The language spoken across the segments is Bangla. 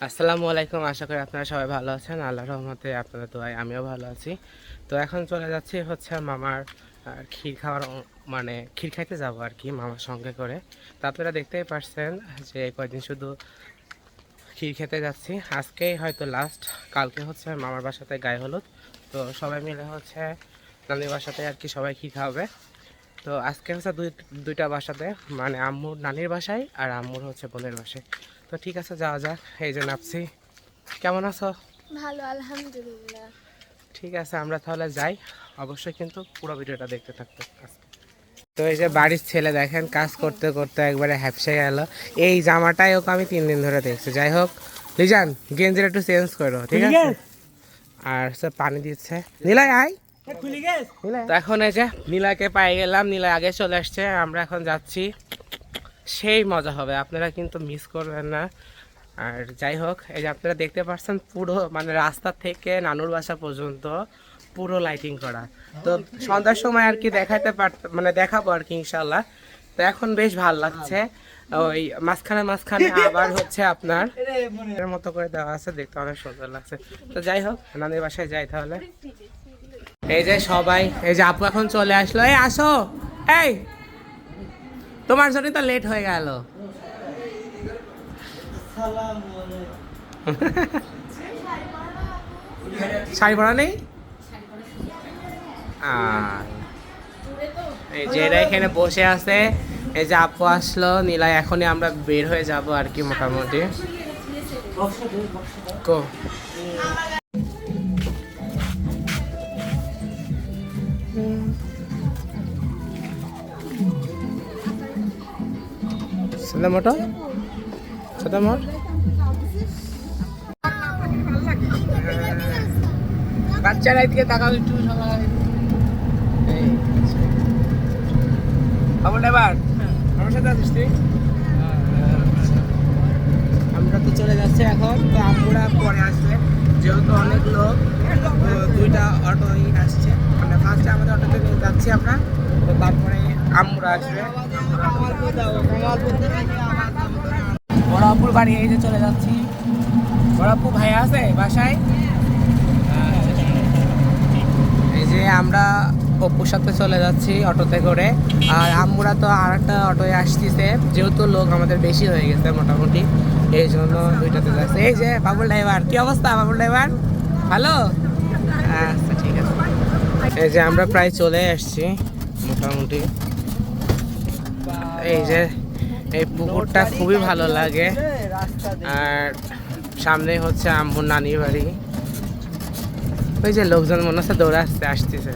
আসসালামু আলাইকুম। আশা করি আপনারা সবাই ভালো আছেন। আল্লাহর রহমতে আপনাদের দোয়ায় আমিও ভালো আছি। তো এখন চলে যাচ্ছি হচ্ছে মামার ক্ষীর খাওয়ার মানে ক্ষীর খাইতে যাব আর কি, মামার সঙ্গে করে। তো আপনারা দেখতেই পারছেন যে কয়েকদিন শুধু ক্ষীর খেতে যাচ্ছি। আজকেই হয়তো লাস্ট, কালকে হচ্ছে মামার বাসাতে গায়ে হলুদ। তো সবাই মিলে হচ্ছে নানির বাসাতে আর কি সবাই ক্ষীর খাওয়াবে। তো আজকে হচ্ছে দুইটা বাসাতে, মানে আম্মুর নানির বাসায় আর আম্মুর হচ্ছে বোনের বাসায়। তো ঠিক আছে, যাওয়া যাক। এই যে নামছি। কেমন আছো? ভালো, আলহামদুলিল্লাহ। ঠিক আছে, আমরা তাহলে যাই। অবশ্যই কিন্তু পুরো ভিডিওটা দেখতে থাকতে। তো এই যে বাড়ির ছেলে দেখেন কাজ করতে করতে একবারে হ্যাপসে গেল। এই জামাটাই ওকে আমি 3 দিন ধরে দেখছি। যাই হোক, লিজান গেঞ্জিটা একটু চেঞ্জ করো, ঠিক আছে? আর সে পানি দিচ্ছে। নীলাই আয়। তো এখন এই যে নীলাকে পাই গেলাম, নীলা আগে চলে আসছে। আমরা এখন যাচ্ছি, সেই মজা হবে, আপনারা কিন্তু মিস করবেন না। আর যাই হোক, এই যে আপনারা দেখতে পাচ্ছেন পুরো মানে রাস্তা থেকে নানুর বাসা পর্যন্ত পুরো লাইটিং করা। তো সন্ধ্যার সময় আর কি দেখাতে মানে দেখাবো আর কি ইনশাল্লাহ। তো এখন বেশ ভালো লাগছে। ওই মাঝখানে মাঝখানে আবার হচ্ছে আপনার এর মতো করে দেওয়া আছে, দেখতে অনেক সুন্দর লাগছে। তো যাই হোক, নানির বাসায় যাই তাহলে। এই যে সবাই, এই যে আপু এখন চলে আসলো। এই আসো, এই তোমার জন্য তো লেট হয়ে গেল। শাড়ি পরা নেই? এই যে এরা এখানে বসে আছে। এই যে আপু আসলো, নীলাই এখনই আমরা বের হয়ে যাব আর কি মোটামুটি। কো সাদা মোটো, সাদা মোট। বাচ্চারা এদিকে তাকাও একটু সবাই। এবার আমার সাথে আছিস তুই? আমরা তো চলে যাচ্ছি এখন। তো আমরা পরে আসবে, যেহেতু অনেক লোক, দুইটা অটোই আসছে। মানে ফার্স্টে আমাদের অটোতে নিয়ে যাচ্ছি আমরা, তো তারপরে আমরা আসবে। বড়াপুর বাড়ি, এই যে চলে যাচ্ছি। বড়াপুর ভাই আছে বাসায়? এই যে আমরা অপুর সাথে চলে যাচ্ছি অটোতে করে। আর আমরা তো আর একটা অটোয় আসতেছে, যেহেতু লোক আমাদের বেশি হয়ে গেছে মোটামুটি, এই জন্য দুইটাতে যাচ্ছে। এই যে বাবুল ড্রাইভার, কি অবস্থা বাবুল ড্রাইভার? ভালো? আচ্ছা ঠিক আছে। এই যে আমরা প্রায় চলে আসছি মোটামুটি। এই যে এই পুকুরটা খুবই ভালো লাগে। আর সামনে হচ্ছে আম্মুর নানির বাড়ি। ওই যে লোকজন মনে হচ্ছে দৌড়ে আসতেছে।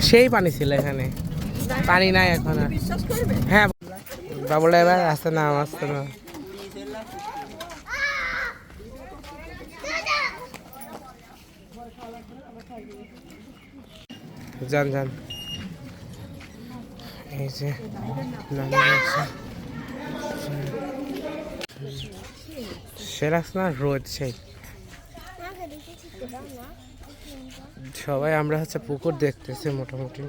সেই পানি ছিল এখানে, পানি নাই এখন আর। হ্যাঁ বাবুল এবার আসতে না, আসতে না। যান যান। এই যে সেরাস না রোদ, সেই সবাই আমরা হচ্ছে পুকুর দেখতেছি মোটামুটি।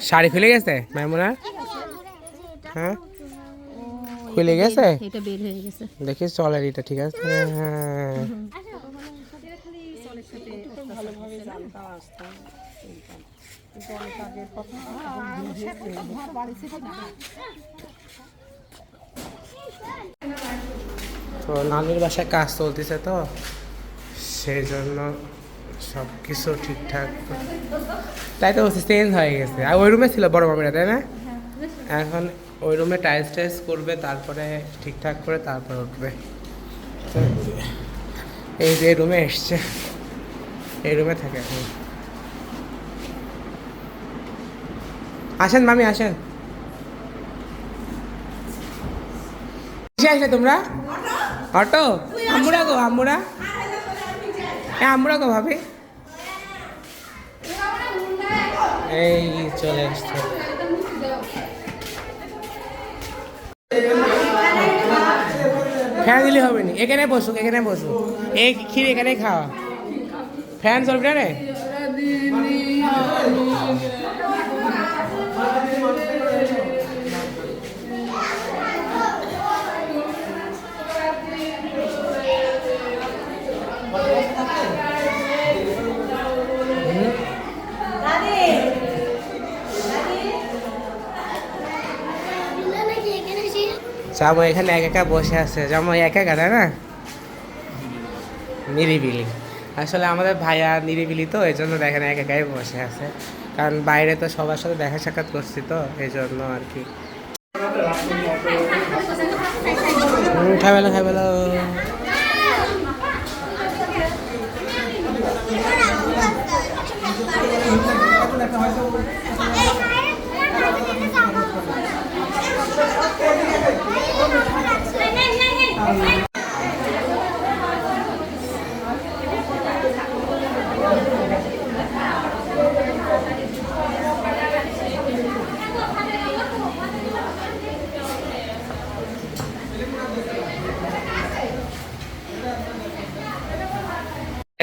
শাড়ি খুলে গেছে মাইমুনা? হ্যাঁ খুলে গেছে, এটা বের হয়ে গেছে। দেখি চলের এটা ঠিক আছে। হ্যাঁ তো নানির বাসায় কাজ চলতেছে, তো সেই জন্য সব কিছু ঠিকঠাক। তাই তো বলছি চেঞ্জ হয়ে গেছে। আর ওই রুমে ছিল বড় মামিরা, তাই না? এখন ওই রুমে টাইলস টাইলস করবে, তারপরে ঠিকঠাক করে তারপর উঠবে। তো এই যে রুমে এসছে, এই রুমে থাকে এখন। আসেন মামি আসেন। কিসে আসলে তোমরা? অটো? আম্মুরা গো, আম্মুরা, হ্যাঁ আম্মুরা গো ভাবি। এই চলে এসছে। ফ্যান দিলে হবে না, এখানে বসুক, এখানে বসুক। এই ক্ষীর এখানে খাওয়া, ফ্যান চলবে না রে। জামু এখানে একা একা বসে আছে, জামু একা একা তাই না, নিরিবিলি। আসলে আমাদের ভাইয়া নিরিবিলি তো, এই জন্য দেখেন একা একাই বসে আছে, কারণ বাইরে তো সবার সাথে দেখা সাক্ষাৎ করছি তো এই জন্য আর কি। খাই পেলো।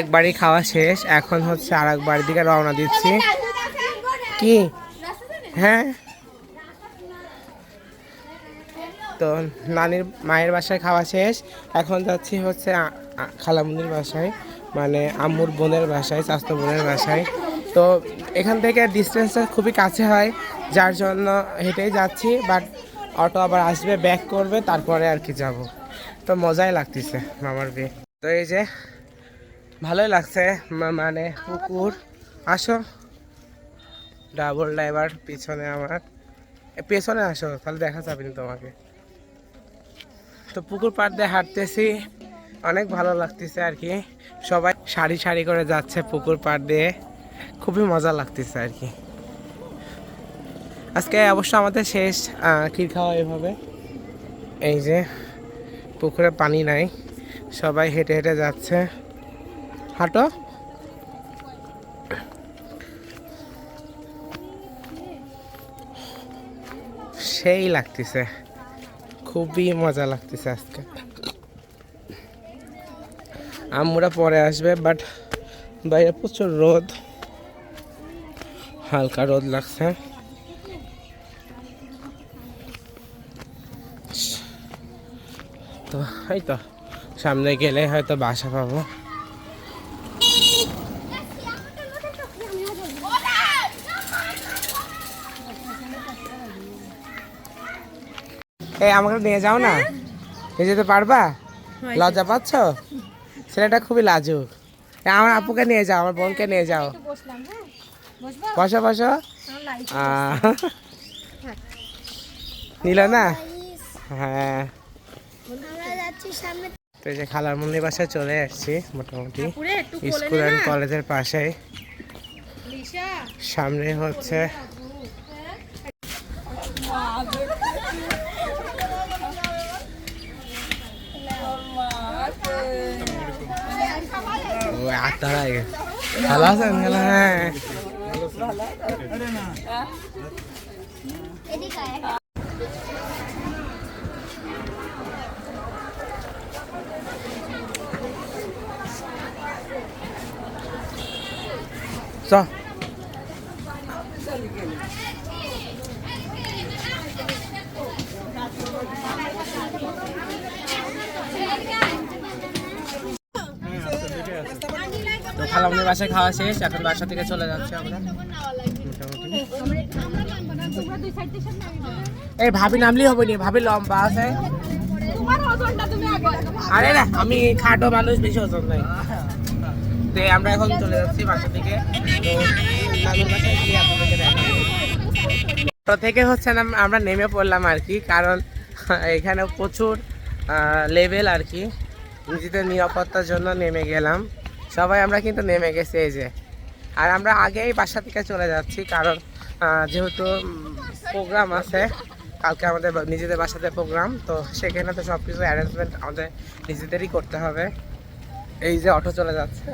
একবারই খাওয়া শেষ, এখন হচ্ছে আর একবার দিকে রওনা দিচ্ছি। কি? হ্যাঁ, তো নানির মায়ের বাসায় খাওয়া শেষ, এখন যাচ্ছি হচ্ছে খালামুনির বাসায়, মানে আম্মুর বোনের বাসায়, চাচাতো বোনের বাসায়। তো এখান থেকে ডিস্টেন্সটা খুবই কাছে হয়, যার জন্য হেঁটেই যাচ্ছি, বাট অটো আবার আসবে, ব্যাক করবে, তারপরে আর কি যাব। তো মজাই লাগতেছে মামার বিয়ে। তো এই যে ভালোই লাগছে, মানে পুকুর। আসো, ডাবল ড্রাইভার পিছনে আমার, পেছনে আসো তাহলে দেখা যাবে না তোমাকে। তো পুকুর পাড় দিয়ে হাঁটতেছি, অনেক ভালো লাগতেছে আর কি, সবাই সারি সারি করে যাচ্ছে পুকুর পাড় দিয়ে, খুবই মজা লাগতেছে আর কি। আজকে অবশ্য আমাদের শেষ ক্ষীর খাওয়া এভাবে, এই যে পুকুরে পানি নাই, সবাই হেঁটে হেঁটে যাচ্ছে। হাঁটো। সেই লাগতেছে, খুবই মজা লাগতেছে আজকে। আম্মুরা পরে আসবে, বাট বাইরে প্রচুর রোদ, হালকা রোদ লাগছে। তো এই তো সামনে গেলে হয়তো বাসা পাবো। এই আমাকে নিয়ে যাও না, নিয়ে যেতে পারবা? লজ্জা পাচ্ছ? ছেলেটা খুবই লাজুক। আমার আপুকে নিয়ে যাও, আমার বোনকে নিয়ে যাও। বসো বসো। নিল না? হ্যাঁ, তো এই যে খালার মন্দির বাসায় চলে আসছি, মোটামুটি স্কুল অ্যান্ড কলেজের পাশে। সামনে হচ্ছে ভালো আছেন? হ্যাঁ, চ। তো খালামনির বাসায় খাওয়া শেষ, এখন বাসা থেকে চলে যাচ্ছে আমরা মোটামুটি। এই ভাবি নামলেই হবে নি, ভাবি লম্বা আছে। আরে না, আমি খাটো মানুষ, বেশি ওজন নাই। তো আমরা এখন চলে যাচ্ছি বাসা থেকে, নানুর বাসায় গিয়ে আপনাদেরকে দেখাবো। অটো থেকে হচ্ছে না আমরা নেমে পড়লাম আর কি, কারণ এখানে প্রচুর লেভেল আর কি, নিজেদের নিরাপত্তার জন্য নেমে গেলাম। সবাই আমরা কিন্তু নেমে গেছি এই যে। আর আমরা আগেই বাসা থেকে চলে যাচ্ছি, কারণ যেহেতু প্রোগ্রাম আছে কালকে, আমাদের নিজেদের বাসাতে প্রোগ্রাম, তো সেখানে তো সব কিছু অ্যারেঞ্জমেন্ট আমাদের নিজেদেরই করতে হবে। এই যে অটো চলে যাচ্ছে।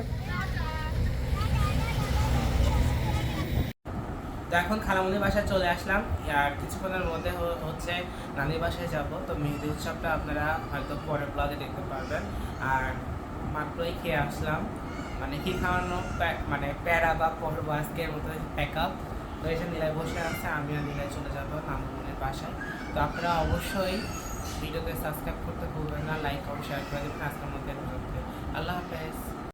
তো এখন খালামুনির বাসায় চলে আসলাম, আর কিছুক্ষণের মধ্যে হচ্ছে নানির বাসায় যাব। তো মেহেদি উৎসবটা আপনারা হয়তো পরের ব্লগে দেখতে পারবেন। আর মাত্রই খেয়ে আসলাম, মানে কি খাওয়ানো, মানে প্যারা বা পর্ব আজকের মতো প্যাক আপ। তো এসে নীলায় বসে আছে, আমি আর নীলায় চলে যাবো নানুমনির বাসায়। তো আপনারা অবশ্যই ভিডিওতে সাবস্ক্রাইব করতে ভুলবেন না, লাইক এবং শেয়ার করে দেবেন। আজকের মধ্যে আল্লাহ হাফেজ।